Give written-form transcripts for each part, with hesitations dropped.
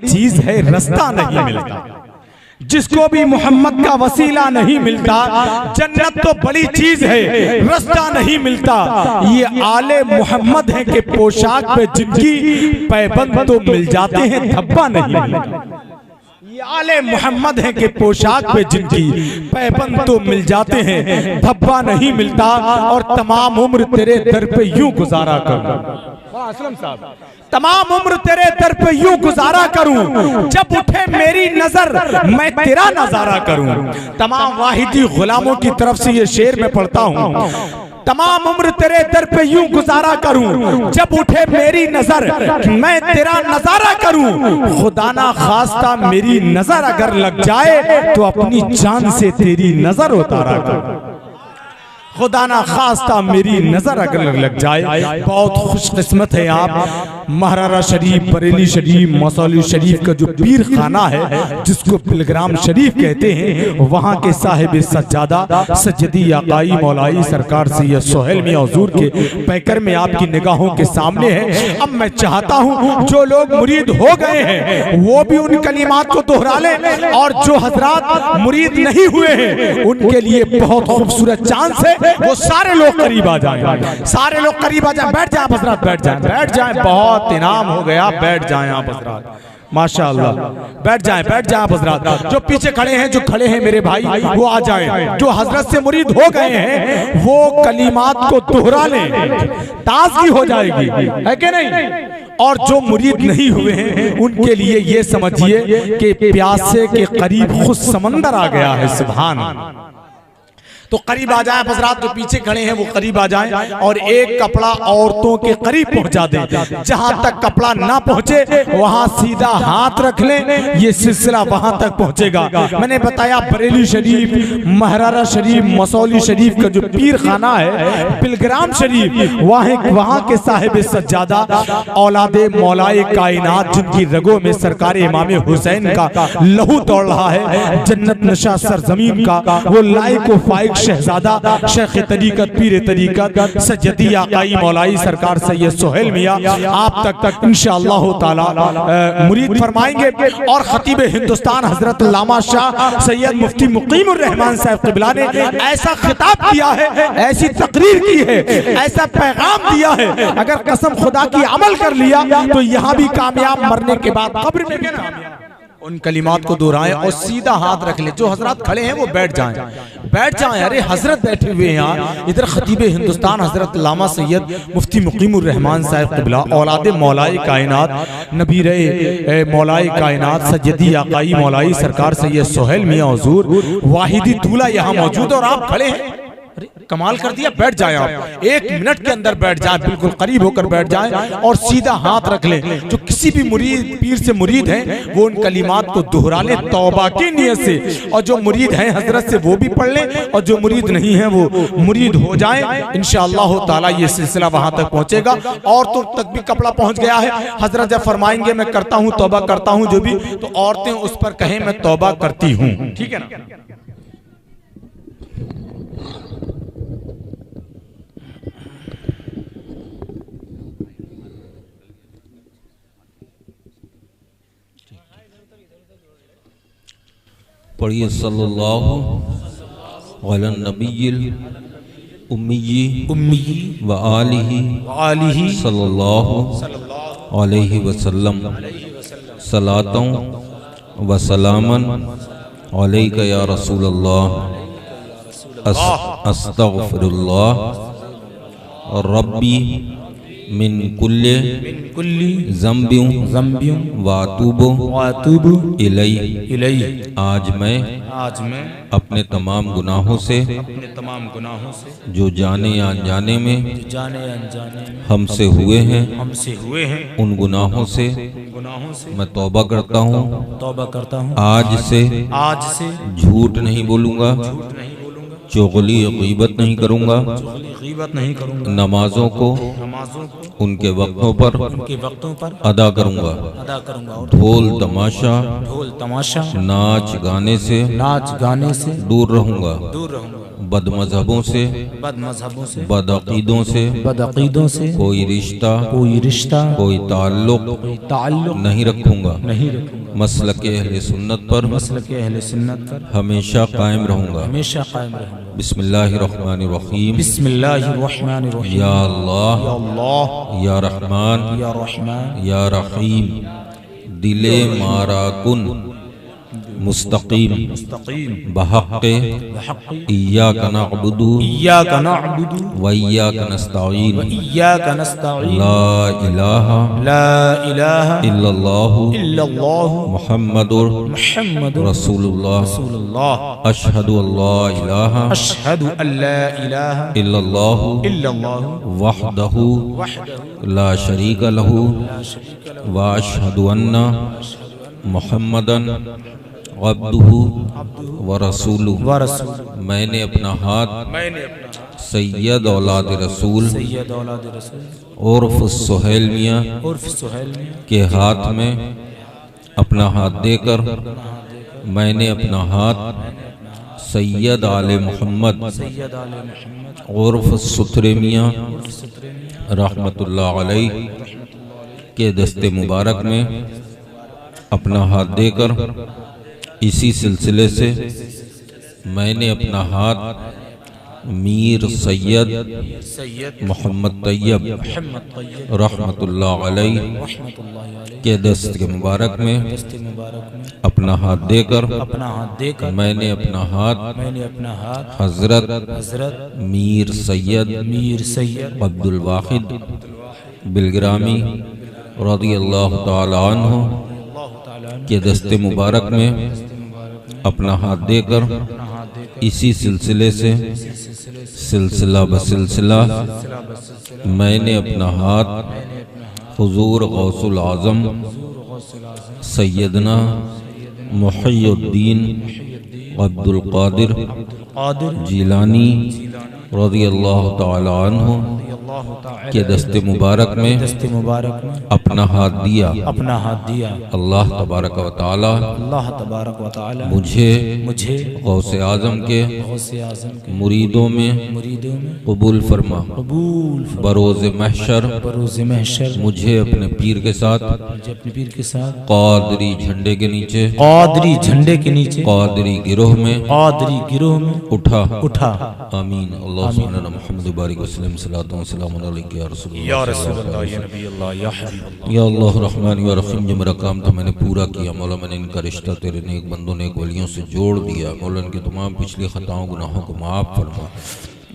चीज है रास्ता नहीं मिलता। जिसको भी मोहम्मद का वसीला नहीं मिलता, जन्नत तो बड़ी चीज है, रास्ता नहीं मिलता। ये आले मोहम्मद हैं कि पोशाक पे जिनकी पैबंद तो मिल जाते हैं, धब्बा नहीं मिलता। ये आले मोहम्मद हैं कि पोशाक पे जिनकी पैबंद तो मिल जाते हैं, धब्बा नहीं मिलता। और तमाम उम्र तेरे दर पे यूं गुजारा करूं, असलम साहब, तमाम उम्र तेरे दर पे यूं गुजारा करूं, जब उठे मेरी नजर मैं तेरा नजारा करूं। तमाम वाहिदी गुलामों की तरफ से ये शेर मैं पढ़ता हूं। तमाम उम्र तेरे दर पे यूं गुजारा करूं, जब उठे मेरी नजर मैं तेरा नजारा करूं। खुदा ना खास्ता मेरी नजर अगर लग जाए तो अपनी जान से तेरी नजर उतारा करूं। खुदा ना खास्ता मेरी नजर अगर लग जाए। बहुत खुशकिस्मत है आप। महारारा शरीफ, बरेली शरीफ, मौसौली शरीफ का जो पीर खाना है, जिसको पिलग्राम शरीफ कहते हैं, वहाँ के साहिब सज्जादा सज्जदी आकाई मौलाई सरकार सैयद सोहेल मियां हुजूर के पैकर में आपकी निगाहों के सामने है। अब मैं चाहता हूँ जो लोग मुरीद हो गए हैं वो भी उन कलिमात को दोहरा लें, और जो हजरात मुरीद नहीं हुए हैं उनके लिए बहुत खूबसूरत चांस है, वो सारे लोग करीब आ जाएं, सारे लोग करीब आ जाएं। बैठ जाएं हजरात, बैठ जाएं, बैठ जाएं। बहुत इनाम हो गया, बैठ जाएं आप हजरात, माशाअल्लाह। बैठ जाएं, बैठ जाएं आप हजरात। जो पीछे खड़े हैं, जो खड़े हैं मेरे भाई, वो आ जाएं। जो हजरत से मुरीद हो गए हैं वो कलिमात को दोहरा लें, ताज़गी हो जाएगी, है कि नहीं। और जो मुरीद नहीं हुए हैं उनके लिए ये समझिए कि प्यासे के करीब खुद समंदर आ गया है। सुभान। तो करीब आ जाए हजरात, जो पीछे खड़े हैं वो करीब आ जाएं, और एक कपड़ा औरतों के करीब पहुंचा दें। जहां तक कपड़ा ना पहुंचे वहां सीधा हाथ रख लें, ये सिलसिला वहां तक पहुंचेगा। मैंने बताया बरेली शरीफ, महरारा शरीफ, मसौली शरीफ का जो पीर खाना है, पिलग्राम शरीफ, वहां के साहिब सज्जादा औलादे मौलाए कायनात, जिनकी रगों में सरकार इमाम हुसैन का लहू दौड़ रहा है, जन्नत नशा सरजमीन का वो लाइक व फाइक शहजादा शेख तरीकत, पीर तरीकत, सज्जदी आकाई मौलाई सरकार सैयद सोहेल मियां आप तक इंशाअल्लाह ताला मुरीद फरमाएंगे। और खतीब हिंदुस्तान हजरत अल्लामा शाह सैयद मुफ्ती मुकीमुर रहमान साहब क़िबला ने ऐसा खिताब किया है, ऐसी तकरीर की है, ऐसा पैगाम दिया है, अगर कसम खुदा की अमल कर लिया तो यहाँ भी कामयाब, मरने के बाद कब्र में भी कामयाब। उन कलिमात को दोहराएं और सीधा हाथ रख ले। जो हजरत खड़े हैं वो बैठ जाएं, बैठ जाएं। अरे हजरत बैठे हुए हैं यहाँ, इधर खतीब हिंदुस्तान हजरत अल्लामा सैयद मुफ्ती मुकीमुर रहमान साहब क़िबला औलादे मौलाए कायनात, नबीरे मौलाए कायनात, सज्जदी आकाई मौलाई सरकार सैयद सोहेल मियां हुजूर वाहिदी दूल्हा यहाँ मौजूद, और आप खड़े हैं। कमाल कर दिया। बैठ जाए आप, 1 मिनट के अंदर बैठ जाए, बिल्कुल करीब होकर बैठ जाए और सीधा हाथ रख लें। जो किसी भी मुरीद पीर से मुरीद हैं वो उन कलिमात को दोहरा लें तौबा की नियत से, और जो मुरीद हैं हजरत से वो भी पढ़ लें, और जो मुरीद नहीं है वो मुरीद हो जाए। इंशाअल्लाह ताला ये सिलसिला वहां तक पहुंचेगा। औरतों तक भी कपड़ा पहुंच गया है। हजरत जब फरमाएंगे मैं करता हूं तौबा करता हूं, जो भी, तो औरतें उस पर कहें मैं तौबा करती हूं, ठीक है ना। पढ़िए सल्लल्लाहु अला नबिय्यिल उम्मी व आलिही सल्लल्लाहु अलैहि वसल्लम सलातों व सलामन अलैका या रसूलल्लाह अस्तगफिरुल्लाह रब्बी मिन कुल्ली ज़ंबियों वातूबु इलैहि। आज मैं अपने तमाम गुनाहों से जो जाने या अनजाने में हमसे हुए हैं उन गुनाहों से मैं तौबा करता हूँ। आज से झूठ नहीं बोलूँगा, चुगली गीबत नहीं करूँगा, गीबत नहीं करूँगा, नमाजों को उनके वक्तों पर अदा करूँगा, और ढोल तमाशा ढोल तमाशा नाच गाने से दूर रहूँगा, बदमजहबों से बदअकीदों से कोई रिश्ता कोई ताल्लुक नहीं रखूँगा, मसलके अहले सुन्नत पर हमेशा कायम रहूँगा। बिस्मिल्लाहिर्रहमानिर्रहीम। या अल्लाह या रहमान या रहीम, दिले मारा कुन मुस्तकीम बहक़्क़े इय्याका नअबुदु व इय्याका नस्तईन, ला इलाहा इल्लल्लाहु मुहम्मदुर रसूलुल्लाह, अशहदु अल्ला इलाहा इल्लल्लाहु वहदहु ला शरीका लहु व अशहदु अन्ना मुहम्मदन अब्दुहु व रसूलुहु। मैंने अपना हाथ सैयद औलाद रसूल उर्फ सुहैल मियाँ के हाथ में अपना हाथ देकर मैंने अपना हाथ सैयद आले मोहम्मद उर्फ सुथरे मियाँ रहमतुल्लाह अलैह के दस्ते मुबारक में अपना हाथ देकर इसी सिलसिले से मैंने अपना हाथ मीर सैयद मोहम्मद तैयब रहमतुल्लाह अलैह के दस्त के मुबारक में अपना हाथ देकर मैंने अपना हाथ हजरत मीर सैयद अब्दुल वाहिद बिलग्रामी रज़ियल्लाहु ताला अन्हु के दस्ते मुबारक में अपना हाथ देकर इसी सिलसिले से सिलसिला बसिलसिला मैंने अपना हाथ हुजूर गौसुल आज़म सैयदना मुहियुद्दीन अब्दुल कादिर जिलानी रज़ियल्लाहु ताला अन्हु के दस्ते मुबारक में अपना हाथ दिया। अल्लाह तबारक व तआला मुझे गौसे आज़म के मुरीदों में कबूल फरमा। बरोज़ महशर मुझे अपने पीर के साथ क़ादरी झंडे के नीचे क़ादरी गिरोह में उठा। आमीन। अल्लाह सुब्हानहू मुहम्मद बारिक वसल्लम सल्लल्लाहु अलैहि वसल्लम या रसूलल्लाह या नबी अल्लाह या हबीब या अल्लाह रहमान या रहीम। जो मेरा काम था मैंने पूरा किया मौला, मैंने इनका रिश्ता तेरे नेक बंदों नेक वलियों से जोड़ दिया। मौला इनकी तमाम पिछली खताओं गुनाहों को माफ़ फरमा।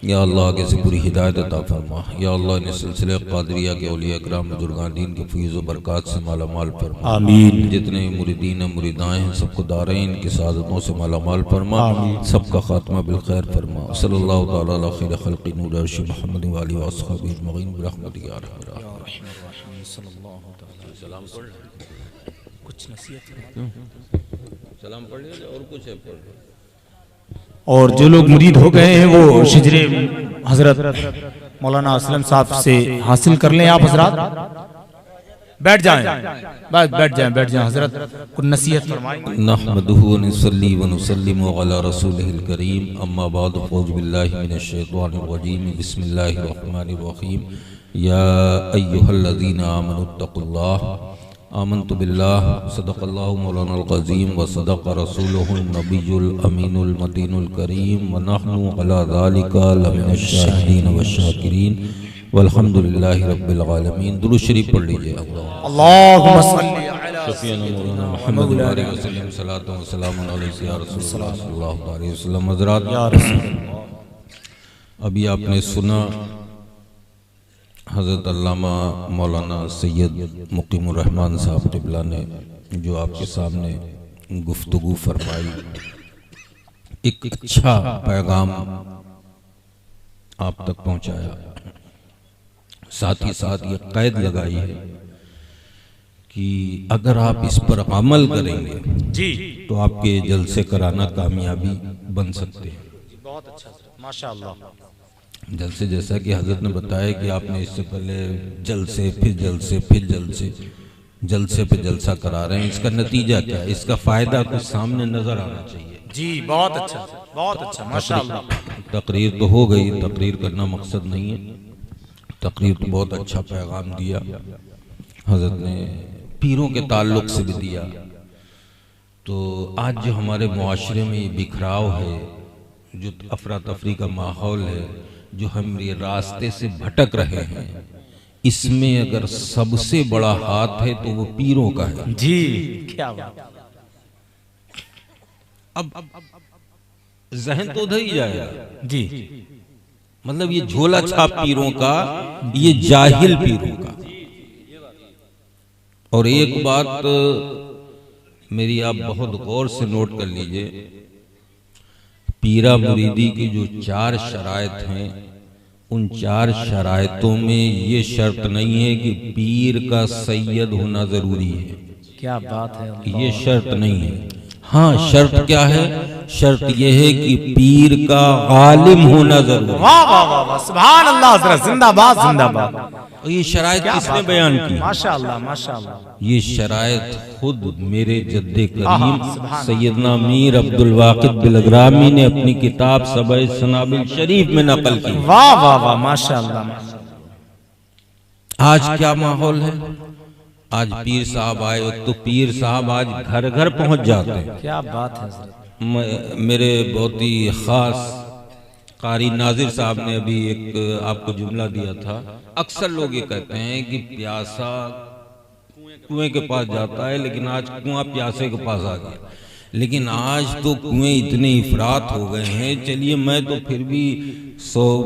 या अल्लाह आगे से पूरी हिदायत अता फरमा। या अल्लाह ने सिलसिले क़ादरिया के औलिया इकराम बुजुर्गान दीन के फैज़ व बरक़ात से माला माल फरमा। आमीन। जितने मुरीदीन मुरीदाएं हैं सबको दारैन की सादतों से माला माल फरमा। सबका खात्मा बिल खैर फरमा। सल्लल्लाहु तआला अला खैर खल्क़ि नूर अर्श मुहम्मद व आलिहि व अस्हाबिहि अजमईन बिरहमतिक या अरहमर राहिमीन। कुछ नसीहत सलाम पढ़ लिया और कुछ है पढ़। और जो लोग मुरीद हो गए हैं वो शिजरे हजरत मौलाना असलम साहब से हासिल कर लें। आप हजरत बैठ जाएं, बस बैठ जाएं हजरत कुछ नसीहत फरमाएं। नहमदुहु व नुसल्ली व नुसल्लिमु अला रसूलिहिल करीम, अम्मा बाद, फ़ऊज़ु बिल्लाहि मिनश शैतानिर रजीम, बिस्मिल्लाहिर रहमानिर रहीम। या अय्युहल्लज़ीना आमनुत्तक़ुल्लाह आमन्तु बिल्लाह सदक़ल्लाहु मौलाना अल-अज़ीम व सदक़ रसूलुहुन नबियुल अमीनुल मतीनुल करीम व नहनु अला ज़ालिका लमिनश शाहिदीन व शाकिरीन वल्हम्दुलिल्लाहि रब्बिल आलमीन। दुरूद शरीफ पढ़ लीजिए। अल्लाहुम्मा सल्लि अला शफ़ीअना मौलाना मुहम्मद व आलिहि वसल्लम सल्लल्लाहु व सल्लम अलैहि या रसूलल्लाह सल्लल्लाहु अलैहि वसल्लम। हज़रात, या रसूलल्लाह, अभी आपने सुना हज़रत अल्लामा मौलाना सैयद मुक़ीमुर रहमान साहब क़िबला ने जो आपके सामने गुफ्तगू फरमाई, एक अच्छा पैगाम आप तक पहुंचाया। साथ ही साथ ये कैद लगाई है कि अगर आप इस पर अमल करेंगे जी तो आपके जलसे कराना कामयाबी बन सकते हैं। बहुत अच्छा। माशाअल्लाह। जलसे जैसा कि हजरत ने बताया कि आपने इससे पहले जलसे फिर जलसे फिर जलसे पे जलसा करा रहे हैं, इसका नतीजा क्या है, इसका फायदा कुछ सामने नजर आना चाहिए। जी बहुत अच्छा माशाअल्लाह। तकरीर तो हो गई, तकरीर करना मकसद नहीं है, तकरीर तो बहुत अच्छा पैगाम दिया हजरत ने, पीरों के ताल्लुक से भी दिया। तो आज जो हमारे मुआशरे में ये बिखराव है, जो अफरा तफरी का माहौल है, जो हम ये रास्ते से भटक रहे हैं, इसमें अगर सबसे बड़ा हाथ है तो वो पीरों का है। जी क्या बात। अब जहन तो उधर ही जाएगा जी, मतलब ये झोला छाप पीरों का, ये जाहिल पीरों का। और एक बात मेरी आप बहुत गौर से नोट कर लीजिए, पीरा मुरीदी की जो 4 शराइत हैं, उन 4 शराइतों में ये शर्त नहीं है कि पीर का सैयद होना जरूरी है। क्या बात है, ये शर्त नहीं है। हाँ, शर्त क्या है? शर्त यह है कि पीर का गालिब होना जरूरी है। वाह वाह वाह वाह, सुभान अल्लाह, हज़रत जिंदाबाद जिंदाबाद। और ये शराइत किसने बयान की? माशाअल्लाह माशाअल्लाह। ये शराइत खुद मेरे जद्दे करीम सैयदना मीर अब्दुल वाकिद बिलग्रामी ने अपनी किताब सबए सनाबिल शरीफ में नकल की। वाह वाह वाह माशाअल्लाह। आज क्या माहौल है? आज पीर साहब आए तो पीर साहब आज घर घर पहुंच जाते हैं। क्या बात है हज़रत। मेरे बहुत ही खास कारी नाजिर साहब ने अभी एक आपको जुमला दिया था। अक्सर लोग ये कहते हैं कि प्यासा कुएं के पास जाता है, लेकिन आज कुआं प्यासे के पास आ गया। लेकिन आज तो कुएं इतने इफरात हो गए हैं। चलिए, मैं तो फिर भी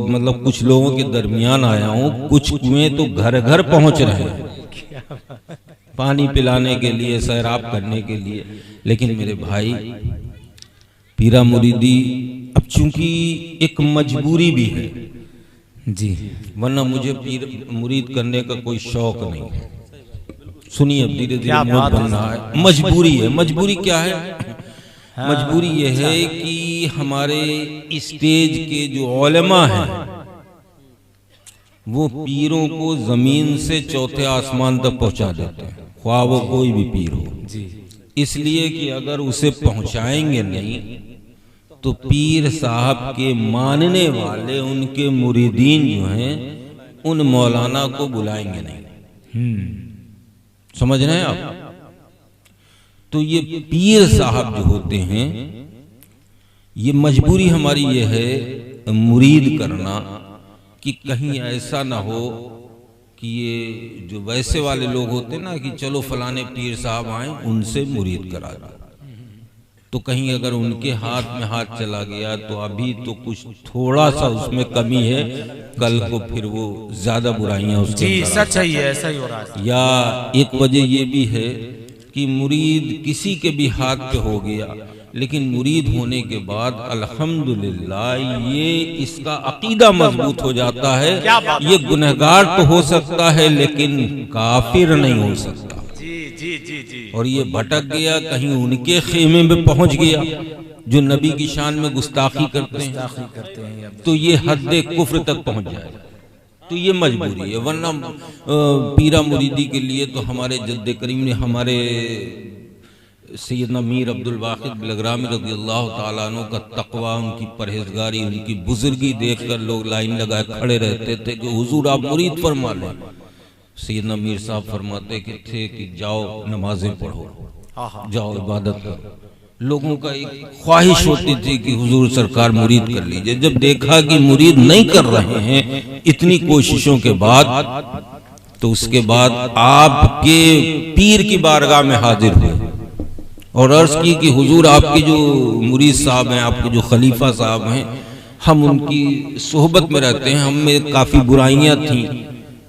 मतलब कुछ लोगों के दरमियान आया हूँ, कुछ कुएं तो घर घर पहुंच रहे हैं पानी पिलाने के लिए, सैराब करने के लिए। लेकिन मेरे भाई, पीरा मुरीदी अब चूंकि एक मजबूरी भी है जी, वरना मुझे पीर मुरीद करने का कोई शौक नहीं है। सुनिए, अब धीरे धीरे मौत बन रहा है। मजबूरी है। मजबूरी क्या है? मजबूरी यह है कि हमारे स्टेज के जो उलेमा हैं, वो पीरों को जमीन से चौथे आसमान तक पहुंचा देते हैं, ख्वाह वो कोई भी पीर हो जी। इसलिए कि अगर उसे पहुंचाएंगे नहीं तो पीर साहब के मानने वाले, उनके मुरीदीन जो हैं, उन मौलाना को बुलाएंगे नहीं। समझ रहे हैं आप? तो ये पीर साहब जो होते हैं, ये मजबूरी हमारी ये है मुरीद करना, कि कहीं ऐसा ना हो कि ये जो वैसे वाले लोग होते ना कि चलो फलाने पीर साहब आए, उनसे मुरीद करा दो। तो कहीं अगर उनके हाथ में हाथ चला गया तो अभी तो कुछ थोड़ा सा उसमें कमी है, कल को फिर वो ज्यादा बुराइयां उसके जी, सच है, ये ऐसा ही हो रहा है। या एक वजह ये भी है कि मुरीद किसी के भी हाथ पे हो गया, लेकिन मुरीद होने के बाद अल्हम्दुलिल्लाह ये इसका अकीदा मजबूत हो जाता है। ये गुनहगार तो हो सकता है लेकिन काफिर नहीं हो सकता। जी जी जी। और ये भटक गया, कहीं उनके खेमे में पहुंच गया जो नबी की शान में गुस्ताखी करते हैं, तो ये हद कुफ्र तक पहुंच जाएगा। तो ये मजबूरी है। वरना पीरा मुरीदी के लिए तो हमारे जद्दे करीम ने, हमारे सैयदना मीर अब्दुल वाकिद बिलग्रामी रज़ियल्लाहु ताला अन्हु का तकवा, उनकी परहेजगारी, उनकी बुजुर्गी देखकर लोग लाइन लगाए खड़े रहते थे कि हुजूर आप मुरीद फरमा लें। सैयदना मीर साहब फरमाते थे कि जाओ नमाजें पढ़ो, जाओ इबादत करो। लोगों का एक ख्वाहिश होती थी कि हुजूर सरकार मुरीद कर लीजिए। जब देखा कि मुरीद नहीं कर रहे हैं इतनी कोशिशों के बाद, तो उसके बाद आपके पीर की बारगाह में हाजिर हुए और अर्ज की कि हुजूर आपके जो मुरीद साहब हैं, आपके जो खलीफा साहब हैं, हम उनकी सोहबत में रहते हैं, हम में काफ़ी बुराइयां थीं,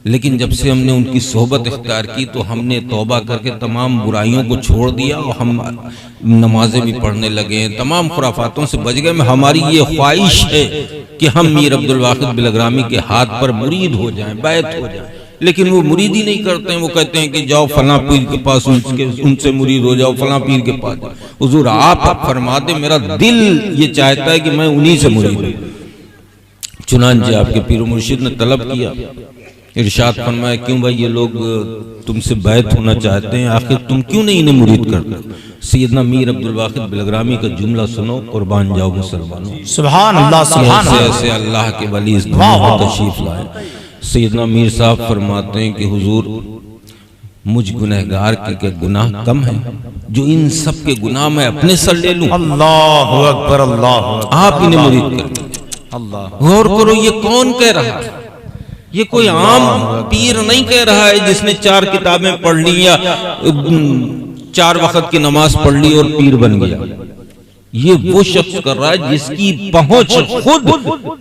लेकिन जब से हमने उनकी सोहबत इख्तियार की तो हमने तौबा करके तमाम बुराइयों को छोड़ दिया और हम नमाजें भी पढ़ने लगे हैं, तमाम खुराफातों से बच गए। हमारी ये ख्वाहिश है कि हम मीर अब्दुल वाकिद बिलग्रामी के हाथ पर मुरीद हो जाएं, बैत हो जाएं। लेकिन वो मुरीदी नहीं करते हैं। वो कहते हैं कि जाओ फलां पीर के पास, उनसे मुरीद हो जाओ, फलां पीर के पास जाओ। हुजूर आप फरमाते, मेरा दिल ये चाहता है कि मैं उन्हीं से मुरीद हूँ। चुनांचे आपके पीर मुर्शिद ने तलब किया, इरशाद फरमाया क्यों भाई ये लोग तुमसे बैत होना चाहते हैं, आखिर तुम क्यों नहीं इन्हें मुरीद करते? सैयदना मीर अब्दुल वाकिद बिलग्रामी का जुमला सुनो, कुर्बान जाओ मुसलमानों। सुभान अल्लाह, सुभान ऐसे ऐसे अल्लाह के वली इस दुनिया में तशरीफ लाए। सैयदना मीर साहब फरमाते हैं कि हुजूर मुझ गुनहगार के गुनाह कम है जो इन सब के गुनाह मैं अपने सर ले लूं। अल्लाहु अकबर, अल्लाहु अकबर। आप इन्हें मुरीद करें। अल्लाह गौर करो, ये कौन कह रहा है? ये कोई आम पीर नहीं कह रहा है जिसने 4 किताबें पढ़ ली या 4 वक्त की नमाज पढ़ ली और पीर बन गया। ये वो शख्स कर रहा है जिसकी पहुंच खुद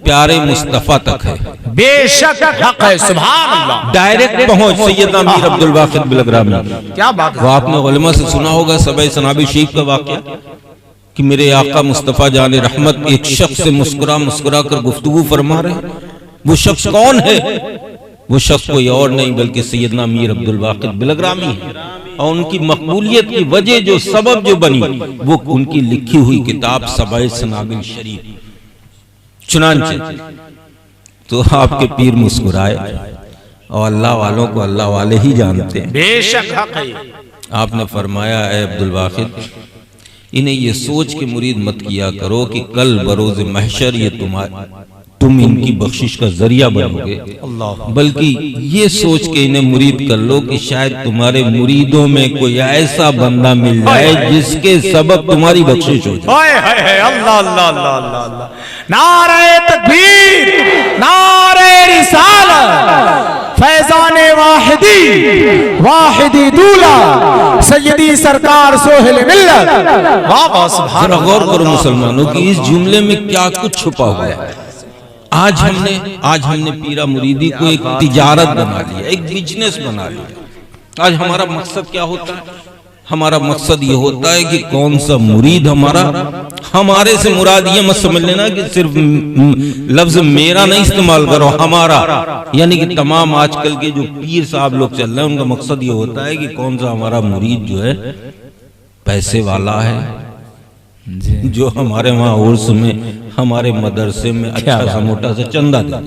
प्यारे मुस्तफा तक है। बेशक हक है, सुभान अल्लाह। डायरेक्ट पहुंच सैयदना मीर अब्दुल वाकिद बिलग्रामी। क्या बात है। वो आपने उलमा से सुना होगा सबई सनाबी शरीफ का वाकया कि मेरे आका मुस्तफा जाने रहमत एक शख्स से मुस्कुरा कर गुफ्तगू फरमा रहे। वो शख्स कौन है? वो शख्स कोई और नहीं बल्कि सैयदना मीर अब्दुल वाकिद बिलग्रामी है। और उनकी मकबूलियत की वजह जो सबब जो बनी वो उनकी लिखी हुई किताब सबई सनाबिल शरीफ। चुनांचे तो आपके पीर मुस्कुराए और अल्लाह वालों को अल्लाह वाले ही जानते हैं। बेशक हक है। आपने फरमाया है अब्दुल वाकिद, इन्हें ये सोच के मुरीद मत किया करो कि कल बरोज महशर ये तुम इनकी बख्शिश का जरिया बनोगे, बल्कि ये सोच के इन्हें मुरीद कर लो कि शायद तुम्हारे मुरीदों में कोई ऐसा बंदा मिल जाए जिसके सबब तुम्हारी बख्शिश हो जाए। अल्लाह अल्लाह अल्लाह अल्लाह। नारे तकबीर, नारे रिसालत, फैजाने वाहिदी, वाहिदी दूला, सैयदी सरकार सोहेल मिल्लत। वाह वाह, सुभान अल्लाह। गौर करो मुसलमानों की इस जुमले में क्या कुछ छुपा हुआ है। आज हमने पीरा मुरीदी को एक तिजारत बना लिया, एक बिजनेस बना लिया। आज हमारा मकसद क्या होता है? हमारा मकसद ये होता है कि कौन सा मुरीद हमारे से मुराद ये मत समझ लेना कि सिर्फ लफ्ज मेरा नहीं इस्तेमाल करो, हमारा, यानी कि तमाम आजकल के जो पीर साहब लोग चल रहे हैं उनका मकसद ये होता है कि कौन सा हमारा मुरीद जो है पैसे वाला है, जो हमारे वहाँ उर्स में हमारे मदरसे में अच्छा सा मोटा सा चंदा दे।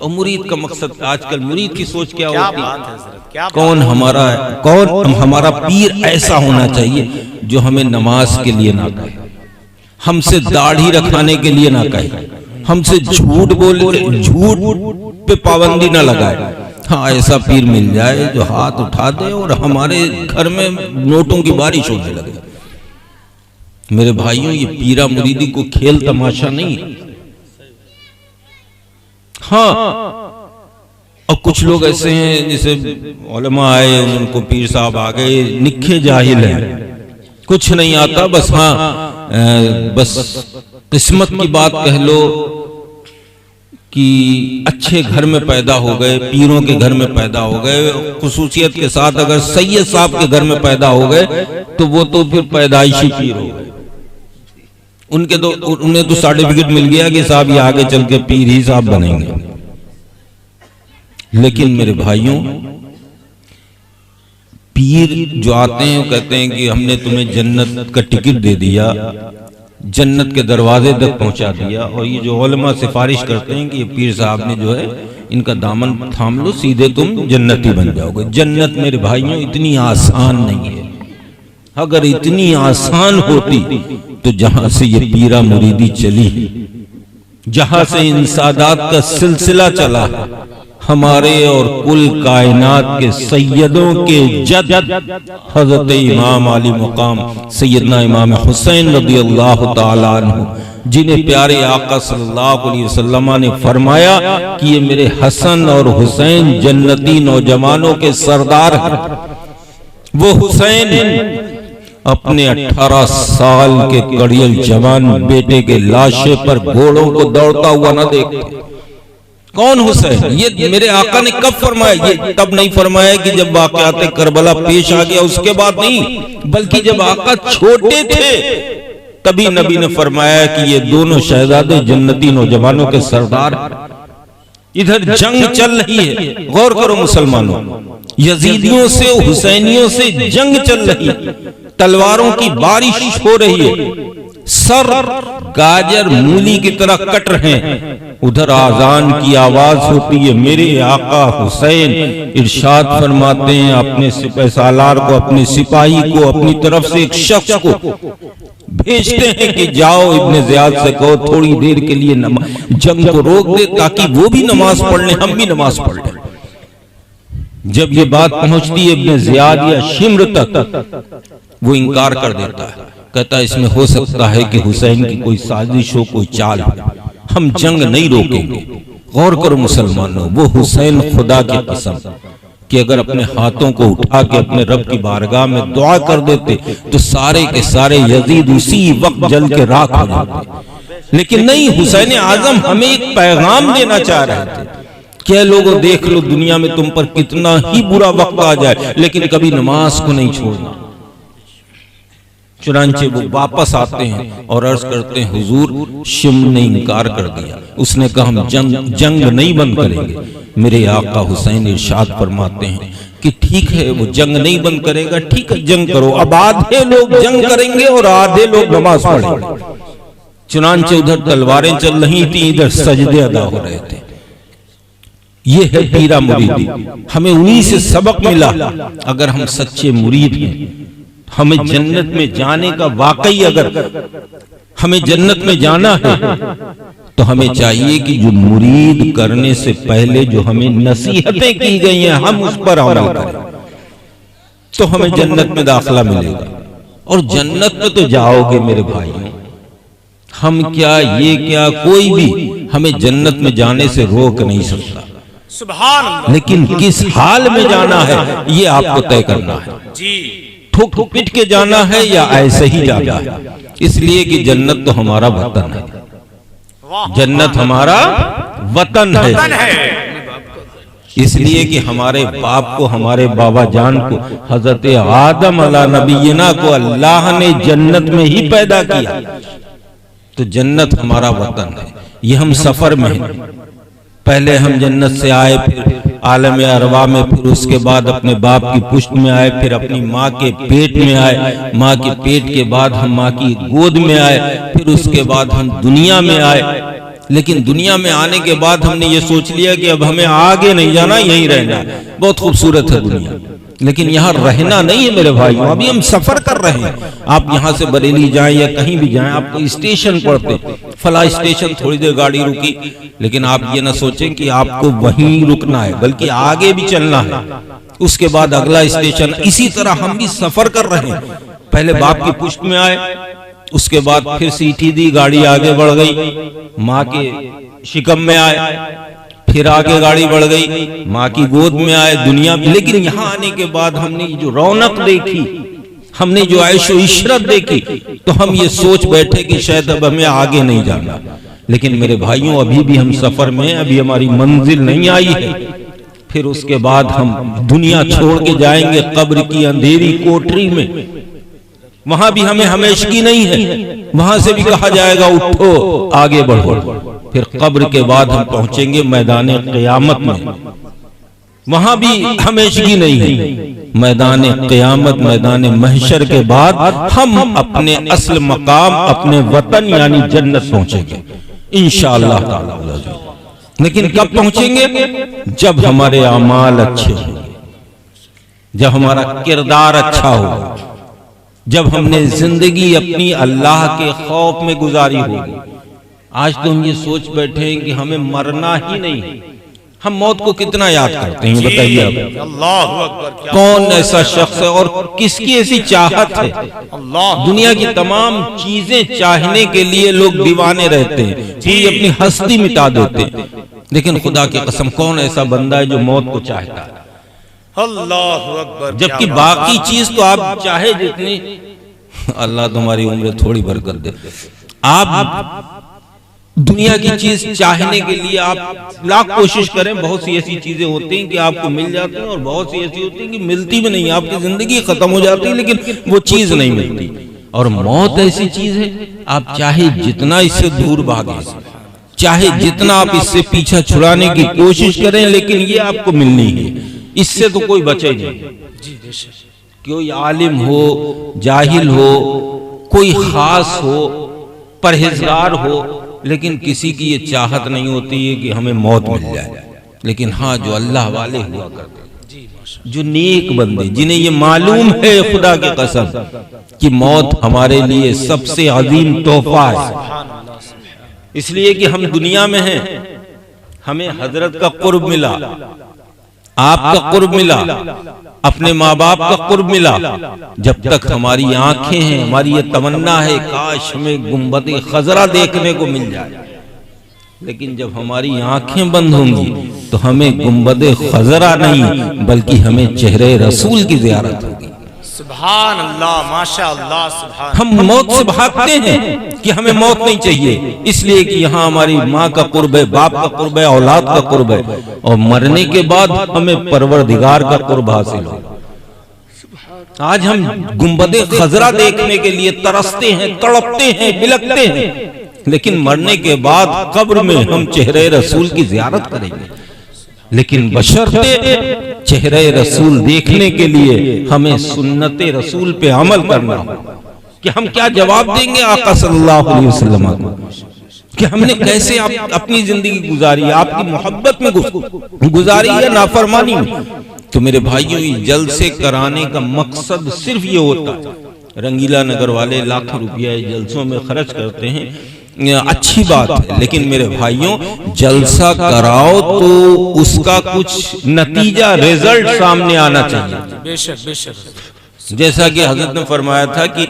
और मुरीद का मकसद आजकल मुरीद की सोच क्या होती है? कौन हमारा पीर ऐसा होना चाहिए जो हमें नमाज के लिए ना कहे, हमसे दाढ़ी रखाने के लिए ना कहे, हमसे झूठ पे पाबंदी ना लगाए। हाँ, ऐसा पीर मिल जाए जो हाथ उठा दे और हमारे घर में नोटों की बारिश होने लगे। मेरे भाइयों, ये पीरा मुरीदी को खेल तमाशा नहीं है। हाँ, और कुछ लोग ऐसे हैं जैसे उलमा आए उनको पीर साहब आ गए, निखे जाहिल हैं, कुछ नहीं आता, बस हाँ बस किस्मत की बात कह लो कि अच्छे घर में पैदा हो गए, पीरों के घर में पैदा हो गए, खुसूसियत के साथ अगर सैयद साहब के घर में पैदा हो गए तो वो तो फिर पैदाइशी पीर हो गए। उन्हें तो सर्टिफिकेट मिल गया कि साहब ये आगे चल के पीर ही साहब बनेंगे। लेकिन मेरे भाइयों, पीर जो आते हैं वो कहते हैं कि हमने तुम्हें जन्नत का टिकट दे दिया, जन्नत के दरवाजे तक पहुंचा दिया, और ये जो उलमा सिफारिश करते हैं कि ये पीर साहब ने जो है इनका दामन थाम लो, सीधे तुम जन्नती बन जाओगे। जन्नत मेरे भाइयों इतनी आसान नहीं है। अगर इतनी आसान होती तो जहां से ये पीरा मुरीदी चली, जहां से इन सादात का सिलसिला चला, हमारे और कुल कायनात के सैयदों के जद हजरत इमाम आली मुकाम सैयदना इमाम हुसैन रज़ियल्लाहु ताला अन्हु, जिन्हें प्यारे आका सल्लल्लाहु अलैहि वसल्लम ने फरमाया कि ये मेरे हसन और हुसैन जन्नती नौजवानों के सरदार हैं। वो हुसैन अपने 18 साल के कड़ियल जवान बेटे के लाशे पर घोड़ों को दौड़ता हुआ न देखते। कौन हुसैन? ये मेरे आका ने कब फरमाया? ये तब नहीं फरमाया कि जब वाक़यात करबला पेश आ गया, उसके बाद नहीं, बल्कि जब आका छोटे थे तभी नबी ने फरमाया कि ये दोनों शहजादे जन्नती नौजवानों के सरदार। इधर जंग चल रही है, गौर करो मुसलमानों, यजीदियों से हुसैनियों से जंग चल रही है, तलवारों की बारिश हो रही है, सर गाजर मूली की तरह कट रहे हैं। उधर आजान की आवाज होती है, मेरे आका हुसैन इरशाद फरमाते हैं अपने सिपाही सालार को, अपने सिपाही को, अपनी तरफ से एक शख्स को भेजते हैं कि जाओ इब्ने ज़ियाद से कहो थोड़ी देर के लिए जंग को रोक दे ताकि वो भी नमाज पढ़ ले, हम भी नमाज पढ़ लें। जब ये बात पहुंचती है इब्ने ज़ियाद या शिम्र तक, वो इनकार कर देता है, कहता है इसमें हो सकता है कि हुसैन की कोई साजिश हो, कोई चाल हो, हम जंग नहीं रोकेंगे। गौर करो मुसलमानों, वो हुसैन खुदा की कसम कि अगर अपने हाथों को उठा के अपने रब की बारगाह में दुआ कर देते तो सारे के सारे यजीद उसी वक्त जल के राख हो जाते। लेकिन नहीं, हुसैन आजम हमें एक पैगाम देना चाह रहे थे, क्या लोगों देख लो दुनिया में तुम पर कितना ही बुरा वक्त आ जाए लेकिन कभी नमाज को नहीं छोड़ना। चुनांचे वो वापस आते हैं और अर्ज करते हैं हुजूर शिम्र ने इनकार कर दिया, उसने कहा हम जंग नहीं बंद करेंगे। मेरे आका हुसैन इरशाद फरमाते हैं कि ठीक है वो जंग नहीं बंद करेगा, ठीक है जंग करो। अब आधे लोग जंग करेंगे और आधे लोग नमाज पढ़ेंगे। चुनांचे उधर तलवारें चल रही थी, इधर सजदे अदा हो रहे थे। ये है पीरा मुरीदी, हमें उन्हीं से सबक मिला। अगर हम सच्चे मुरीद हैं, हमें जन्नत में जाने का वाकई, अगर हमें जन्नत में जाना है तो हमें चाहिए कि जो मुरीद करने से पहले जो हमें नसीहतें की गई हैं हम उस पर अमल करें, तो हमें जन्नत में दाखिला मिलेगा। और जन्नत में तो जाओगे मेरे भाइयों, हम क्या ये क्या कोई भी हमें जन्नत में जाने से रोक नहीं सकता, सुभान अल्लाह। लेकिन किस हाल में जाना है ये आपको तय करना है। जी, ठुक पिट के जाना है या ऐसे ही जाना है। इसलिए कि जन्नत तो हमारा वतन है, जन्नत हमारा वतन है। इसलिए कि हमारे बाप को, हमारे बाबा जान को, हजरत आदम अला नबीना को अल्लाह ने जन्नत में ही पैदा किया, तो जन्नत हमारा वतन है। ये हम सफर में हैं, पहले हम जन्नत से आए, फिर आलम अरवा में, फिर उसके बाद अपने बाप की पुष्ट में आए, फिर अपनी माँ के पेट में आए, माँ के पेट के बाद हम माँ की गोद में आए, फिर उसके बाद हम दुनिया में आए। लेकिन दुनिया में आने के बाद हमने ये सोच लिया कि अब हमें आगे नहीं जाना, यहीं रहना है। बहुत खूबसूरत है दुनिया, लेकिन यहाँ रहना नहीं है मेरे भाइयों। अभी हम सफर कर रहे हैं। आप यहाँ से बरेली जाएं या कहीं भी जाएं, आपको स्टेशन पड़ते, फला स्टेशन थोड़ी देर गाड़ी रुकी, लेकिन आप ये ना सोचें कि आपको वहीं रुकना है, बल्कि आगे भी चलना है, उसके बाद अगला स्टेशन। इसी तरह हम भी सफर कर रहे हैं। पहले बाप की पुष्ट में आए, उसके बाद फिर सीटी दी, गाड़ी आगे बढ़ गई, माँ के शिकम में आए, फिर आगे गाड़ी बढ़ गई, माँ की गोद में आए, दुनिया में। लेकिन यहाँ आने के बाद हमने जो रौनक देखी, हमने जो ऐशो इशरत देखी, तो हम ये सोच बैठे कि शायद अब हमें आगे नहीं जाना। लेकिन मेरे भाइयों अभी भी हम सफर में, अभी हमारी मंजिल नहीं आई है। फिर उसके बाद हम दुनिया छोड़ के जाएंगे कब्र की अंधेरी कोठरी में, वहां भी हमें हमेशगी नहीं है, वहां से भी कहा जाएगा उठो आगे बढ़ो। फिर कब्र के बाद हम पहुंचेंगे मैदान क़यामत में, वहां भी हमेशगी नहीं है। मैदान क़यामत, मैदान महशर के बाद हम अपने असल मकाम, अपने वतन यानी जन्नत पहुंचेंगे इंशाअल्लाह ताला। लेकिन कब पहुंचेंगे? जब हमारे अमाल अच्छे होंगे, जब हमारा किरदार अच्छा होगा, जब हमने जिंदगी अपनी अल्लाह के खौफ में गुजारी होगी। आज तो हम ये सोच बैठे हैं कि हमें मरना ही नहीं है। हम मौत को कितना याद करते हैं बताइए आप? अल्लाहु अकबर। कौन ऐसा शख्स है और किसकी ऐसी चाहत है? दुनिया की तमाम चीजें चाहने के लिए लोग दीवाने रहते हैं, पूरी अपनी हस्ती मिटा देते हैं। लेकिन खुदा की कसम कौन ऐसा बंदा है जो मौत को चाहता है? अल्लाहु अकबर। जबकि बाकी चीज तो आप चाहे जितनी, अल्लाह तुम्हारी उम्र थोड़ी बरकत दे, आप दुनिया की चीज चाहने के लिए आप लाख कोशिश करें, बहुत सी ऐसी चीजें होती हैं कि आपको मिल जाती हैं, और बहुत सी ऐसी होती हैं कि मिलती भी नहीं, आपकी जिंदगी खत्म हो जाती है लेकिन वो चीज नहीं मिलती। और मौत ऐसी चीज है, आप चाहे जितना इससे दूर भागे, चाहे जितना आप इससे पीछा छुड़ाने की कोशिश करें, लेकिन ये आपको मिलनी है, इससे तो कोई बचे नहीं। कोई आलिम हो, जाहिल हो, कोई खास हो, परहेजगार हो, लेकिन किसी की ये चाहत नहीं होती है कि हमें मौत मिल जाए। लेकिन हाँ, जो अल्लाह वाले हुआ करते, जो नेक बंदे, जिन्हें ये मालूम है खुदा की कसम कि मौत हमारे लिए सबसे अजीम तोहफा है, इसलिए कि हम दुनिया में हैं, हमें हजरत का कुर्ब मिला, आपका कुर्ब मिला, अपने माँ बाप का कुर्ब मिला। जब तक हमारी आंखें हैं, हमारी ये तमन्ना है काश हमें गुंबद खजरा देखने को मिल जाए। लेकिन जब हमारी आंखें बंद होंगी तो हमें गुंबद खजरा नहीं बल्कि हमें चेहरे रसूल की ज़ियारत होगी। सुभान अल्लाह, माशाअल्लाह, सुभान। हम मौत से भागते हैं कि हमें मौत नहीं चाहिए, इसलिए कि यहाँ हमारी माँ का कुर्ब है, बाप का कुर्ब है, औलाद का कुर्ब है, और मरने के बाद हमें परवरदिगार का कुर्ब हासिल हो। आज हम गुंबदे खजरा देखने के लिए तरसते हैं, तड़पते हैं, बिलखते हैं, लेकिन मरने के बाद कब्र में हम चेहरे रसूल की ज़ियारत करेंगे। लेकिन बशर्ते चेहरे रसूल देखने के लिए हमें सुन्नते रसूल पे अमल करना हो कि हम क्या जवाब देंगे आका सल्लल्लाहु अलैहि वसल्लम को कि हमने कैसे अपनी जिंदगी गुजारी, आपकी मोहब्बत में गुजारी या नाफरमानी में। तो मेरे भाइयों, ये जलसे कराने का मकसद सिर्फ ये होता है। रंगीला नगर वाले लाखों रुपया जलसों में खर्च करते हैं, अच्छी बात है, लेकिन मेरे भाइयों, जलसा कराओ तो उसका कुछ नतीजा, रिजल्ट सामने आना चाहिए। बेशक बेशक। जैसा कि हजरत ने फरमाया था कि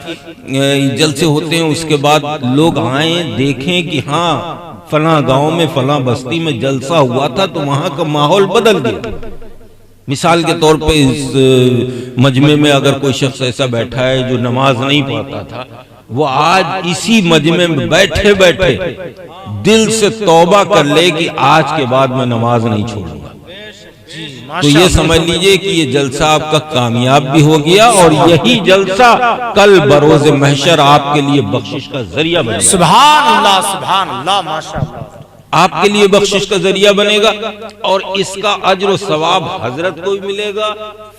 जलसे होते हैं, उसके बाद लोग आए देखें कि हाँ फला गांव में, फला बस्ती में जलसा हुआ था तो वहां का माहौल बदल गया। मिसाल के तौर पे इस मजमे में अगर कोई शख्स ऐसा बैठा है जो नमाज नहीं पढ़ता था, वो आज इसी मजमे में बैठे बैठे दिल से तौबा कर ले कि आज के बाद मैं नमाज नहीं छोड़ूंगा। तो ये समझ लीजिए कि ये जलसा आपका कामयाब भी हो गया, और यही जलसा कल बरोज़े महशर आपके लिए बख्शिश का जरिया बनेगा। सुभान अल्लाह, सुभान अल्लाह, माशाअल्लाह। आपके लिए बख्शिश का जरिया बनेगा, और इसका अज्र सवाब हजरत को भी मिलेगा,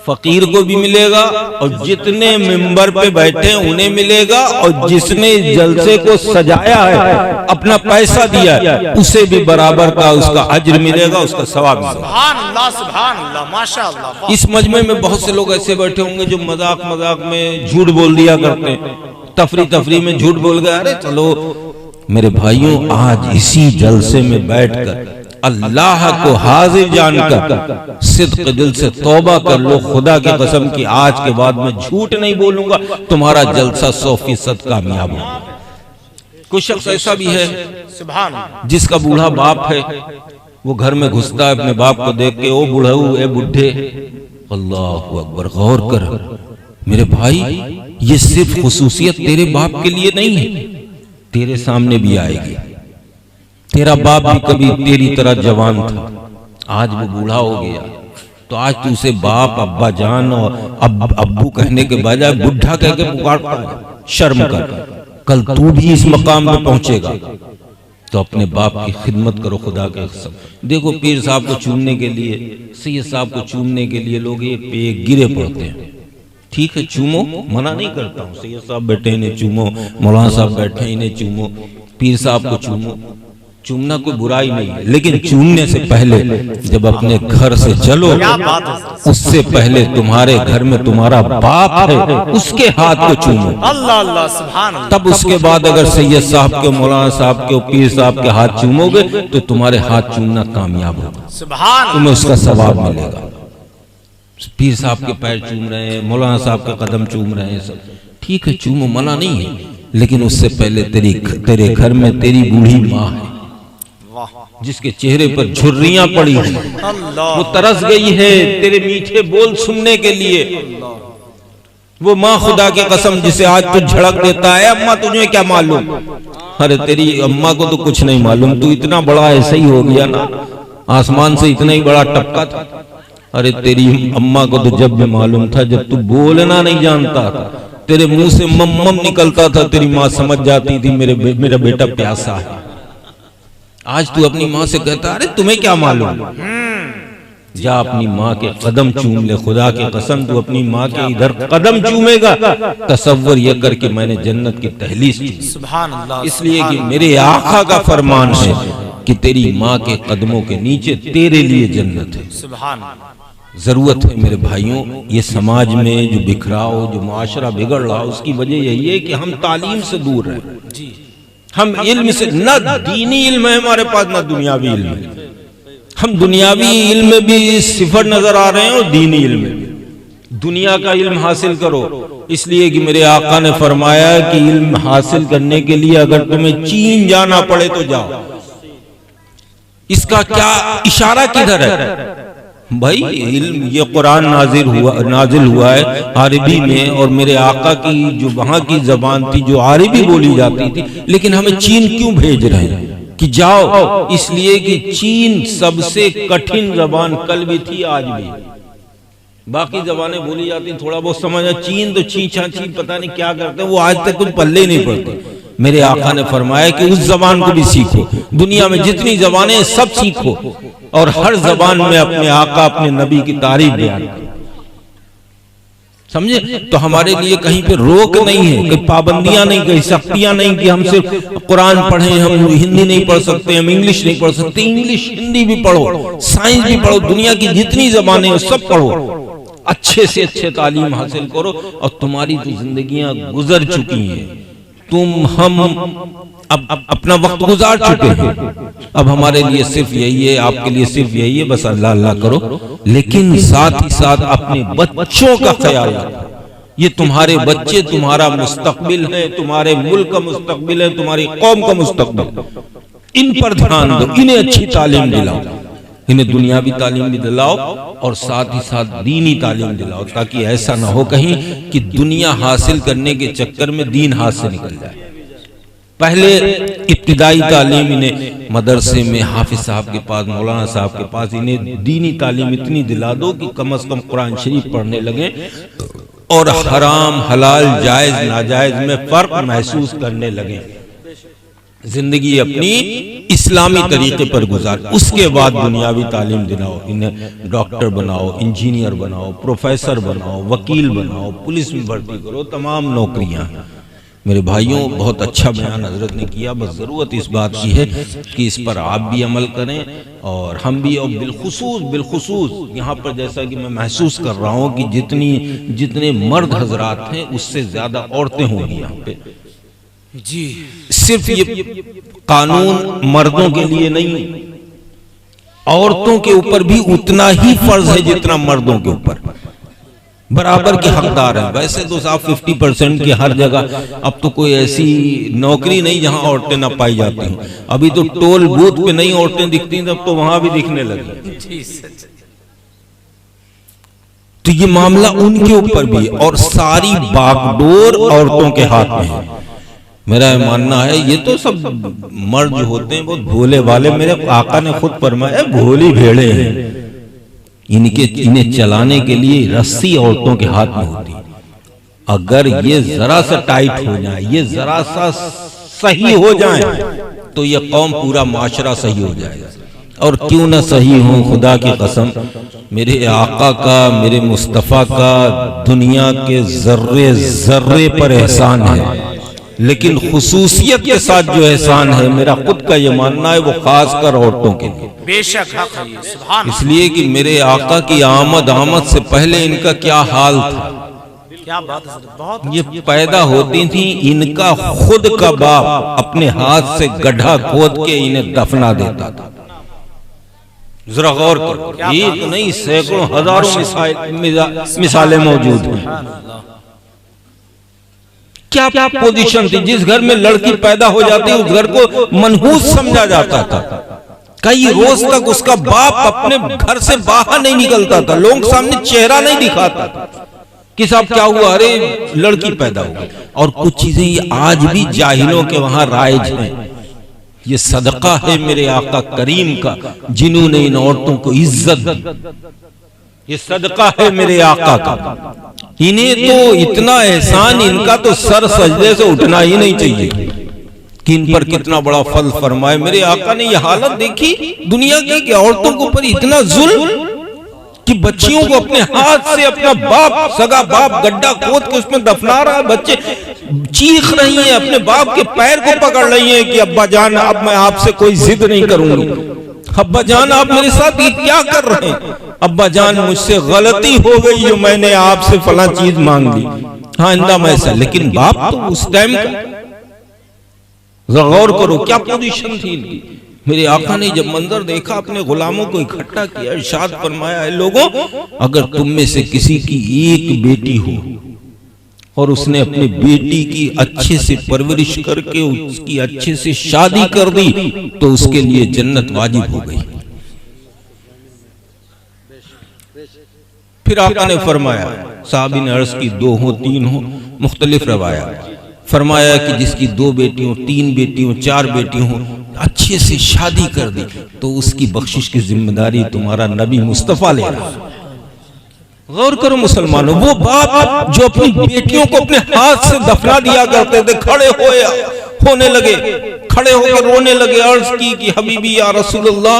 फकीर को भी मिलेगा, और जितने मिंबर पे बैठे उन्हें मिलेगा, और जिसने जलसे को सजाया है, अपना पैसा दिया है, उसे भी बराबर का उसका अज्र मिलेगा, उसका सवाब मिलेगा। सुभान अल्लाह, सुभान अल्लाह, माशाअल्लाह। इस मजमे में बहुत से लोग ऐसे बैठे होंगे जो मजाक मजाक में झूठ बोल दिया करते हैं, तफरी में झूठ बोल गए। अरे चलो मेरे भाइयों, आज इसी जलसे में बैठकर अल्लाह को हाजिर जानकर सिद्क दिल से तौबा कर लो, खुदा की कसम कि आज के बाद मैं झूठ नहीं बोलूंगा, तुम्हारा जलसा 100% कामयाब होगा। कुछ शख्स ऐसा भी है जिसका बूढ़ा बाप है, वो घर में घुसता है अपने बाप को देख के, ओ बूढ़ऊ, ए बुढ़े, अल्लाहु अकबर। गौर कर मेरे भाई, ये सिर्फ खुसूसियत तेरे बाप के लिए नहीं है, तेरे सामने भी आएगी। तेरा बाप भी कभी तेरी तरह जवान था, आज वो बूढ़ा हो गया, तो आज तू उसे बाप, अब्बा जान और अब्बू कहने के बजाय बुढ़ा कह के पुकारता है। शर्म कर, कल तू भी इस मकाम में पहुंचेगा, तो अपने बाप की खिदमत करो खुदा के कसम। देखो पीर साहब को चूमने के लिए, सैयद साहब को चूमने के लिए लोग एक पे एक गिरे पड़ते हैं। ठीक है, चूमो, मना नहीं करता हूँ, सैयद साहब बैठे इन्हें चूमो, मौलाना साहब बैठे इन्हें चूमो, पीर साहब को चूमो, चूमना कोई बुराई नहीं है, लेकिन चूमने से पहले जब अपने घर से चलो, उससे पहले तुम्हारे घर में तुम्हारा बाप है, उसके हाथ को चूमो। अल्लाह अल्लाह, सुभान अल्लाह। तब उसके बाद अगर सैयद साहब के, मौलाना साहब के, पीर साहब के हाथ चूमोगे तो तुम्हारे हाथ चूमना कामयाब होगा, सुभान, तुम्हें उसका सवाब मिलेगा। पीर साहब के पैर चूम रहे हैं, मौलाना साहब का कदम चूम रहे हैं, सब ठीक है, चूमो, मना नहीं है, लेकिन उससे पहले तेरे घर में तेरी बूढ़ी माँ है जिसके चेहरे पर झुर्रियां पड़ी हैं, वो तरस गई है तेरे मीठे बोल सुनने के लिए। वो माँ खुदा की कसम जिसे आज तू झड़क देता है, अम्मा तुझे क्या मालूम, अरे तेरी अम्मा को तो कुछ नहीं मालूम, तू इतना बड़ा ऐसा ही हो गया ना, आसमान से इतना ही बड़ा टपका था। अरे तेरी अम्मा को तो जब भी मालूम था, जब तू बोलना नहीं जानता था, तेरे मुंह से मम निकलता था, तेरी माँ समझ जाती थी मेरा बेटा प्यासा है। आज तू अपनी माँ से कहता, अरे तुम्हें क्या मालूम, जा अपनी माँ के कदम चूम ले, खुदा की कसम तू अपनी माँ के इधर कदम चूमेगा, तसव्वुर ये करके मैंने जन्नत की दहलीज चूमी। सुभान अल्लाह। इसलिए कि मेरे आका का फरमान है कि तेरी माँ के कदमों के नीचे तेरे लिए जन्नत है। सुभान। जरूरत है मेरे भाइयों, ये समाज में जो बिखराव, जो मुआशरा बिगड़ रहा, उसकी वजह यही है कि हम तालीम से दूर रहे। हम इल्म से, न दीनी इल्म है हमारे पास, न दुनियावी इल्म है। हम दुनियावी इल्म में भी सिफर नजर आ रहे हैं और दीनी इल्म में भी। दुनिया का इल्म हासिल करो, इसलिए कि मेरे आका ने फरमाया कि इल्म हासिल करने के लिए अगर तुम्हें चीन जाना पड़े तो जाओ। इसका क्या इशारा किधर है भाई? इल्म, ये कुरान नाजिल हुआ है अरबी में, और मेरे आका की जो वहां की जबान थी जो अरबी बोली जाती थी, लेकिन हमें चीन क्यों भेज रहे हैं कि जाओ? इसलिए कि चीन सबसे कठिन जबान कल भी थी, आज भी। बाकी जबानें बोली जाती थोड़ा बहुत समझ आ, चीन तो चींचा चीन पता नहीं क्या करते हैं, वो आज तक कुछ पल्ले नहीं पड़ते। मेरे आका ने फरमाया कि उस जबान को भी सीखो, दुनिया में जितनी जबानें सब सीखो, और हर जबान में अपने आका, अपने नबी की तारीफ बयान करो। समझे? तो हमारे लिए कहीं पे रोक नहीं है, कहीं पाबंदियां नहीं, कहीं सख्तियां नहीं कि हम सिर्फ कुरान पढ़ें, हम हिंदी नहीं पढ़ सकते, हम इंग्लिश नहीं पढ़ सकते। इंग्लिश हिंदी भी पढ़ो, साइंस भी पढ़ो, दुनिया की जितनी जबानें हैं सब पढ़ो, अच्छे से अच्छे तालीम हासिल करो, और तुम्हारी तो जिंदगियां गुजर चुकी हैं। हम अब अपना वक्त गुजार चुके हैं, अब हमारे लिए सिर्फ यही है, आपके लिए सिर्फ यही है, बस अल्लाह अल्लाह करो। लेकिन साथ ही साथ अपने बच्चों का ख्याल रखो। ये तुम्हारे बच्चे तुम्हारा मुस्तकबिल है, तुम्हारे मुल्क का मुस्तकबिल है, तुम्हारी कौम का मुस्तकबिल। इन पर ध्यान दो, इन्हें अच्छी तालीम दिलाओ, इन्हें दुनियावी तालीम भी दिलाओ और साथ ही साथ दीनी तालीम दिलाओ, ताकि ऐसा ना हो कहीं कि दुनिया हासिल करने के चक्कर में दीन हाथ से निकल जाए। पहले इब्तिदाई तालीम इन्हें मदरसे में हाफिज साहब के पास, मौलाना साहब के पास, इन्हें दीनी तालीम इतनी दिला दो कि कम से कम कुरान शरीफ पढ़ने लगे और हराम हलाल जायज नाजायज में फर्क महसूस करने लगे, जिंदगी अपनी इस्लामी तरीके पर गुजार। उसके बाद दुनियावी तालीम दिलाओ, इन्हें डॉक्टर बनाओ, इंजीनियर बनाओ, प्रोफेसर बनाओ, वकील बनाओ, पुलिस में भर्ती करो, तमाम नौकरियां। मेरे भाइयों, बहुत अच्छा बयान हजरत ने किया, बस जरूरत इस बात की है कि इस पर आप भी अमल करें और हम भी, और बिलखुसूस यहाँ पर जैसा कि मैं महसूस कर रहा हूँ कि जितने मर्द हजरात हैं उससे ज्यादा औरतें होंगी यहाँ पे जी। सिर्फ ये कानून मर्दों के लिए नहीं, औरतों के ऊपर भी उतना ही फर्ज है जितना मर्दों के ऊपर, बराबर के हकदार है। वैसे तो साफ 50% की हर जगह, अब तो कोई ऐसी नौकरी नहीं जहां औरतें ना पाई जाती हैं। अभी तो टोल बूथ पे नई औरतें दिखती हैं, तब तो वहां भी दिखने लगी। तो ये मामला उनके ऊपर भी, और सारी बागडोर औरतों के हाथ में है। मेरा मानना है ये तो सब मर्द जो होते हैं बहुत भोले वाले, मेरे आका ने खुद फरमाया भोली भेड़े हैं, इन्हें चलाने के लिए रस्सी औरतों के हाथ में होती है। अगर ये जरा सा टाइट हो जाए, ये जरा सा सही हो जाए, तो ये कौम पूरा माशरा सही हो जाएगा। और क्यों ना सही हो, खुदा की कसम, मेरे आका का, मेरे मुस्तफ़ा का दुनिया के जर्रे जर्रे पर एहसान है, लेकिन खुसूसियत के साथ जो एहसान है, मेरा खुद का ये मानना है, वो खासकर औरतों के लिए। बेशक हक है, सुभान। इसलिए कि मेरे आका की आमद से पहले इनका क्या हाल था, क्या बात है, बहुत। ये पैदा होती थी, इनका खुद का बाप अपने हाथ से गड्ढा खोद के इन्हें दफना देता था। जरा गौर करो, एक नहीं सैकड़ों हजारों मिसालें मौजूद हैं। क्या क्या पोजीशन थी, जिस घर में लड़की पैदा हो जाती उस घर को मनहूस समझा जाता था। कई रोज तक उसका बाप अपने घर से बाहर नहीं निकलता था, लोगों के सामने चेहरा नहीं दिखाता था कि साहब क्या हुआ, अरे लड़की पैदा हो गई। और कुछ चीजें ये आज भी जाहिलों के वहां राइज हैं। ये सदका है मेरे आका करीम का, जिन्होंने इन औरतों को इज्जत दी। ये सदका है मेरे आका का। इन्हें तो इतना एहसान, इनका तो सर सजदे से उठना ही नहीं चाहिए कि इन पर कितना बड़ा फल फरमाए। मेरे आका ने ये हालत देखी दुनिया की कि औरतों के ऊपर इतना जुल्म, कि बच्चियों को अपने हाथ से अपना बाप, सगा बाप गड्ढा खोद के उसमें दफना रहा है। बच्चे चीख रही हैं, अपने बाप के पैर को पकड़ रही हैं कि अब्बा जान अब मैं आपसे कोई जिद नहीं करूंगी, अब्बा जान आप मेरे साथ ये क्या कर रहे हैं, अब्बा जान मुझसे गलती हो गई जो मैंने आपसे फला चीज मांग ली, हाँ इंदा मैं ऐसा। लेकिन बाप तो उस टाइम गौर करो क्या पोजीशन थी इनकी। मेरे आका ने जब मंजर देखा, अपने गुलामों को इकट्ठा किया, इरशाद फरमाया, है लोगों, अगर तुम में से किसी की एक बेटी हो और उसने अपनी बेटी की अच्छे से परवरिश करके उसकी अच्छे से शादी कर दी तो उसके लिए जन्नत वाजिब हो गई। फिर आका ने फरमाया, साहबी ने अर्ज की 2 हो 3 हो, मुख्तलिफ रवाया, फरमाया कि जिसकी 2 बेटी हो, 3 बेटी हो, 4 बेटी हो, अच्छे से शादी कर दी तो उसकी बख्शिश की जिम्मेदारी तुम्हारा नबी मुस्तफा ले रहा। गौर करो मुसलमानों, वो बाप जो अपनी बेटियों को अपने हाथ से दफना दिया करते थे, खड़े होने लगे, खड़े होकर रोने लगे, अर्ज की कि हबीबी या रसूलुल्लाह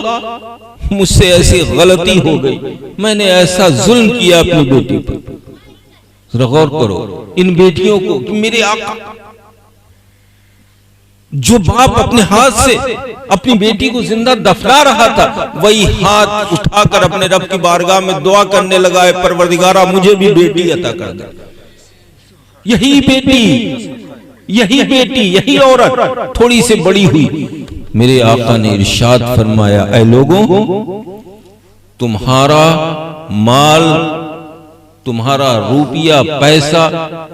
मुझसे ऐसी गलती हो गई, मैंने ऐसा जुल्म किया अपनी बेटी पर। गौर करो इन बेटियों को कि मेरे आका, जो बाप अपने हाथ से अपनी बेटी को जिंदा दफना रहा था, वही हाथ उठाकर अपने रब की बारगाह में दुआ करने लगा, है परवरदिगारा मुझे भी बेटी अता कर दे। यही बेटी यही औरत थोड़ी सी बड़ी हुई, मेरे आका ने इरशाद फरमाया, ऐ लोगों, तुम्हारा माल, तुम्हारा रुपया पैसा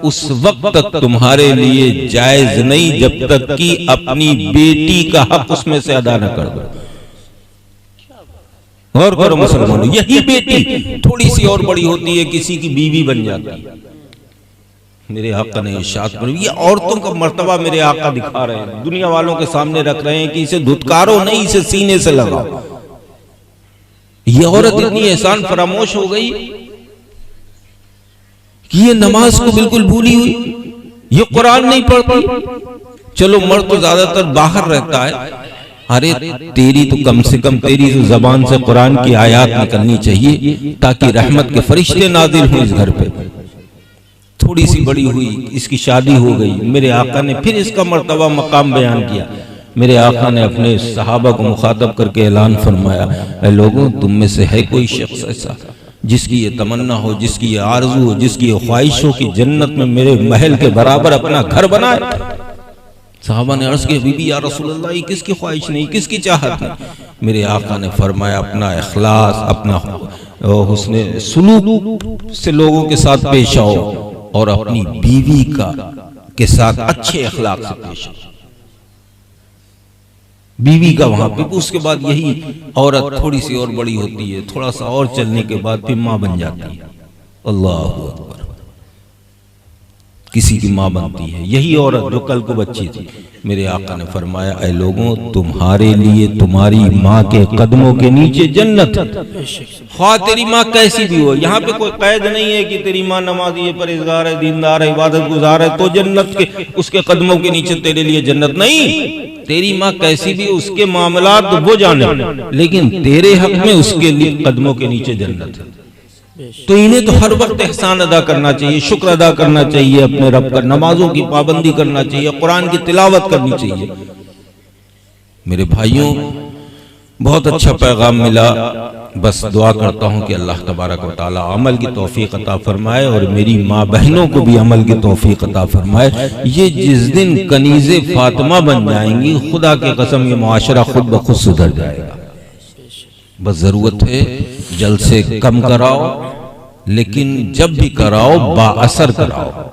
उस वक्त तक तुम्हारे लिए जायज नहीं जब तक कि अपनी बेटी का हक उसमें से अदा न कर दो। गौर करो मुसलमानों, यही बेटी थोड़ी सी और बड़ी होती है, किसी की बीवी बन जाती है। मेरे आका ने इरशाद फरमाया, ये औरतों का मर्तबा मेरे आका दिखा रहे हैं, दुनिया वालों के सामने रख रहे हैं कि इसे धुतकारो नहीं, इसे सीने से लगाओ। ये औरत इतनी एहसान फरामोश हो गई कि ये नमाज को बिल्कुल भूली हुई, ये कुरान नहीं पढ़ती। चलो मर्द तो ज्यादातर बाहर रहता है, अरे तेरी तो कम से कम तेरी तो जबान से कुरान की आयत निकलनी चाहिए ताकि रहमत के फरिश्ते नाजिल हो इस घर पे। थोड़ी सी बड़ी हुई, इसकी शादी हो गई, मेरे आका ने फिर इसका मर्तबा मकाम बयान किया। मेरे आका ने अपने सहाबा को मुखातब करके ऐलान फरमाया, ऐ लोगों, तुम में से है कोई शख्स ऐसा जिसकी ये तमन्ना हो, जिसकी ये आरजू हो, जिसकी ये ख्वाहिश हो कि जन्नत में मेरे महल के बराबर अपना घर बनाए? साहबा ने अर्ज किया, बीबी या रसूलल्लाह, ये किसकी ख्वाहिश नहीं, किसकी चाहत नहीं? मेरे आका ने फरमाया, अपना इखलास, अपना हुस्न सुलूक से लोगों के साथ पेश आओ और अपनी बीवी के साथ अच्छे अखलाक से पेश आओ। बीवी का वहां पे, उसके बाद यही औरत थोड़ी सी और बड़ी होती है, थोड़ा सा और चलने के बाद फिर माँ बन जाती है। अल्लाह अकबर, किसी की माँ बनती है यही औरत जो कल को बच्ची थी। मेरे आका ने फरमाया, ऐ लोगों, तुम्हारे लिए तुम्हारी माँ के कदमों के नीचे जन्नत है, ख्वाह तेरी माँ कैसी भी हो। यहाँ पे कोई कैद नहीं है कि तेरी माँ नमाजी है, परहेजगार है, दीनदार है, इबादत गुजार है तो जन्नत के उसके कदमों के नीचे तेरे लिए जन्नत नहीं। तेरी माँ कैसी भी, उसके मामलात वो जाने, लेकिन तेरे हक में उसके लिए कदमों के नीचे जन्नत है। तो इन्हें तो हर वक्त एहसान अदा करना चाहिए, शुक्र अदा करना चाहिए अपने रब का, नमाजों की पाबंदी करना चाहिए, कुरान की तिलावत करनी चाहिए। मेरे भाइयों, बहुत अच्छा पैगाम मिला। बस दुआ करता हूँ कि अल्लाह तबारक व तआला अमल की तौफीक अता फरमाए और मेरी माँ बहनों को भी अमल की तौफीक अता फरमाए। ये जिस दिन कनीज़े फातिमा बन जाएंगी, खुदा की कसम ये मुआशरा खुद ब खुद सुधर जाएगा। बस जरूरत है जलसे कम कराओ, लेकिन जब भी कराओ बाअसर कराओ।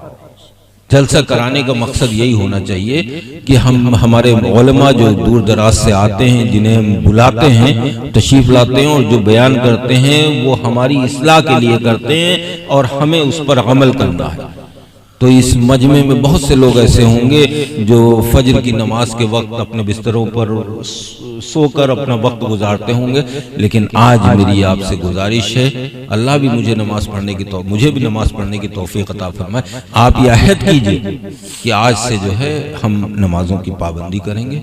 जलसा कराने का मकसद यही होना चाहिए कि हम हमारे उलमा जो दूर दराज से आते हैं, जिन्हें हम बुलाते हैं, तशरीफ लाते हैं और जो बयान करते हैं वो हमारी इस्लाह के लिए करते हैं और हमें उस पर अमल करना है। तो इस मजमे में बहुत से लोग ऐसे होंगे जो फजर की नमाज के वक्त अपने बिस्तरों पर सोकर अपना वक्त गुजारते होंगे, लेकिन आज मेरी आपसे गुजारिश है, अल्लाह भी मुझे नमाज पढ़ने की मुझे भी नमाज पढ़ने की तौफीक अता फरमाए। आप ये अहद कीजिए कि आज से जो है हम नमाजों की पाबंदी करेंगे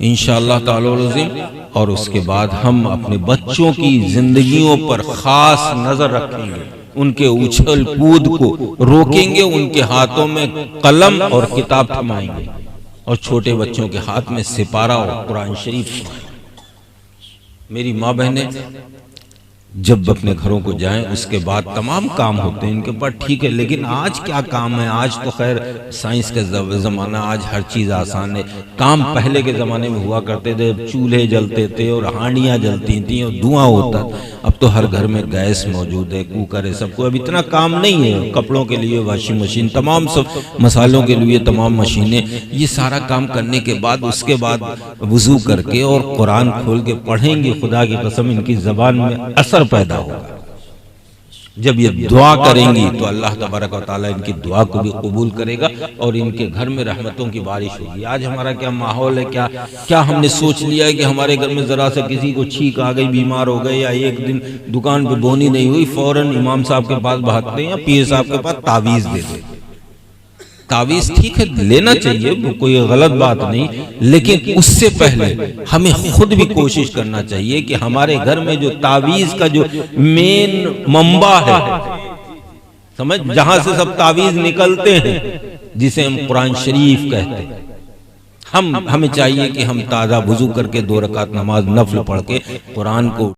इंशाअल्लाह ताला अज़ीम। और उसके बाद हम अपने बच्चों की जिंदगियों पर खास नजर रखेंगे, उनके उछल कूद को रोकेंगे, उनके हाथों में कलम और किताब थमाएंगे और छोटे बच्चों के हाथ में सिपारा और कुरान शरीफ। मेरी माँ बहनें जब अपने घरों को जाएं उसके बाद तमाम काम होते हैं इनके पास, ठीक है, लेकिन आज क्या काम है? आज तो खैर साइंस का ज़माना, आज हर चीज़ आसान है। काम पहले के ज़माने में हुआ करते थे, चूल्हे जलते थे और हांडियाँ जलती थी और धुआं होता। अब तो हर घर में गैस मौजूद है, कुकर है, सबको अब इतना काम नहीं है। कपड़ों के लिए वॉशिंग मशीन, तमाम सब मसालों के लिए तमाम मशीनें, ये सारा काम करने के बाद उसके बाद वुज़ू करके और कुरान खोल के पढ़ेंगे, खुदा की कसम इनकी ज़बान में असर पैदा होगा। जब ये दुआ करेंगी तो अल्लाह तबारक व तआला इनकी दुआ को भी कबूल करेगा और इनके घर में रहमतों की बारिश होगी। आज हमारा क्या माहौल है, क्या हमने सोच लिया है कि हमारे घर में जरा सा किसी को छींक आ गई, बीमार हो गए, या एक दिन दुकान पे बोनी नहीं हुई, फौरन इमाम साहब के पास भागते हैं या पीर साहब के पास तावीज दे देते। तावीज ठीक है, लेना चाहिए, वो कोई गलत बात नहीं, लेकिन उससे पहले हमें खुद भी कोशिश करना चाहिए कि हमारे घर में जो तावीज का जो मेन मंबा है, समझ, जहां से सब तावीज निकलते हैं, जिसे हम कुरान शरीफ कहते हैं, हमें चाहिए कि हम ताज़ा वुज़ू करके 2 रकात नमाज नफल पढ़ के कुरान को